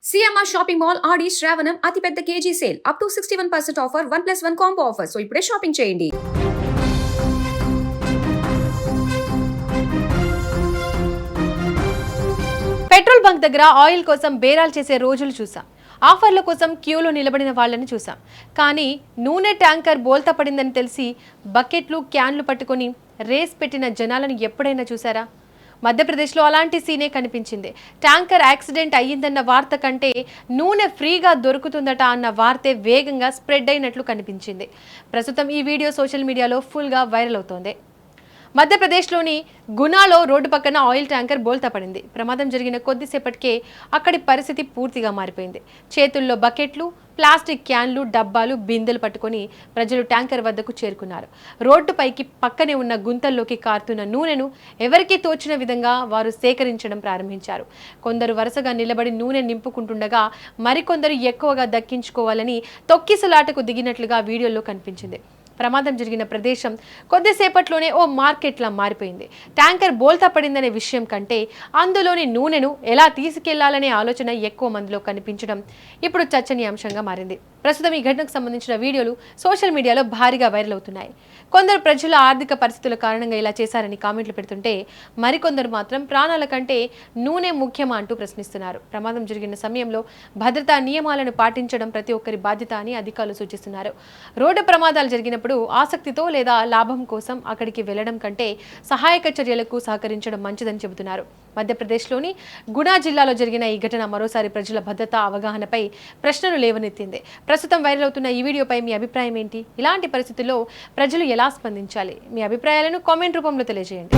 CMR shopping mall ఆడి శ్రావణం అతిపెద్ద KG sale up to 61% offer 1+1 combo offer. So ఇప్పుడే shopping చేయండి. పెట్రోల్ బంక్ దగ్గర ఆయిల్ కోసం బేరాలు చేసే రోజులు చూసాం. ఆఫర్ల కోసం క్యూలో నిలబడిన వాళ్ళని చూసాం. కానీ నూనె ట్యాంకర్ బోల్తా పడిందని తెలిసి బకెట్లు క్యాన్లు పట్టుకొని రేస్ పెట్టిన జనాలను ఎప్పుడైనా చూసారా? మధ్యప్రదేశ్లో అలాంటి సీనే కనిపించింది. ట్యాంకర్ యాక్సిడెంట్ అయ్యిందన్న వార్త కంటే నూనె ఫ్రీగా దొరుకుతుందట అన్న వార్తే వేగంగా స్ప్రెడ్ అయినట్లు కనిపించింది. ప్రస్తుతం ఈ వీడియో సోషల్ మీడియాలో ఫుల్గా వైరల్ అవుతోంది. మధ్యప్రదేశ్లోని గునాలో రోడ్డు పక్కన ఆయిల్ ట్యాంకర్ బోల్తా పడింది. ప్రమాదం జరిగిన కొద్దిసేపటికే అక్కడి పరిస్థితి పూర్తిగా మారిపోయింది. చేతుల్లో బకెట్లు, ప్లాస్టిక్ క్యాన్లు, డబ్బాలు, బిందెలు పట్టుకొని ప్రజలు ట్యాంకర్ వద్దకు చేరుకున్నారు. రోడ్డుపైకి పక్కనే ఉన్న గుంతల్లోకి కారుతున్న నూనెను ఎవరికీ తోచిన విధంగా వారు సేకరించడం ప్రారంభించారు. కొందరు వరుసగా నిలబడి నూనె నింపుకుంటుండగా మరికొందరు ఎక్కువగా దక్కించుకోవాలని తొక్కిసలాటకు దిగినట్లుగా వీడియోలో కనిపించింది. ప్రమాదం జరిగిన ప్రదేశం కొద్దిసేపట్లోనే ఓ మార్కెట్లా మారిపోయింది. ట్యాంకర్ బోల్తా పడిందనే విషయం కంటే అందులోని నూనెను ఎలా తీసుకెళ్లాలనే ఆలోచన ఎక్కువ మందిలో కనిపించడం ఇప్పుడు చర్చనీయాంశంగా మారింది. ప్రస్తుతం ఈ ఘటనకు సంబంధించిన వీడియోలు సోషల్ మీడియాలో భారీగా వైరల్ అవుతున్నాయి. కొందరు ప్రజల ఆర్థిక పరిస్థితుల కారణంగా ఇలా చేశారని కామెంట్లు పెడుతుంటే మరికొందరు మాత్రం ప్రాణాల కంటే నూనె ముఖ్యమా అంటూ ప్రశ్నిస్తున్నారు. ప్రమాదం జరిగిన సమయంలో భద్రతా నియమాలను పాటించడం ప్రతి ఒక్కరి బాధ్యత అని అధికారులు సూచిస్తున్నారు. రోడ్డు ప్రమాదాలు జరిగినప్పుడు ఆసక్తితో లేదా లాభం కోసం అక్కడికి వెళ్లడం కంటే సహాయక చర్యలకు సహకరించడం మంచిదని చెబుతున్నారు. మధ్యప్రదేశ్లోని గునా జిల్లాలో జరిగిన ఈ ఘటన మరోసారి ప్రజల భద్రతా అవగాహనపై ప్రశ్నలు లేవనెత్తింది. ప్రస్తుతం వైరల్ అవుతున్న ఈ వీడియోపై మీ అభిప్రాయం ఏంటి? ఇలాంటి పరిస్థితుల్లో ప్రజలు ఎలా స్పందించాలి? మీ అభిప్రాయాలను కామెంట్ రూపంలో తెలియజేయండి.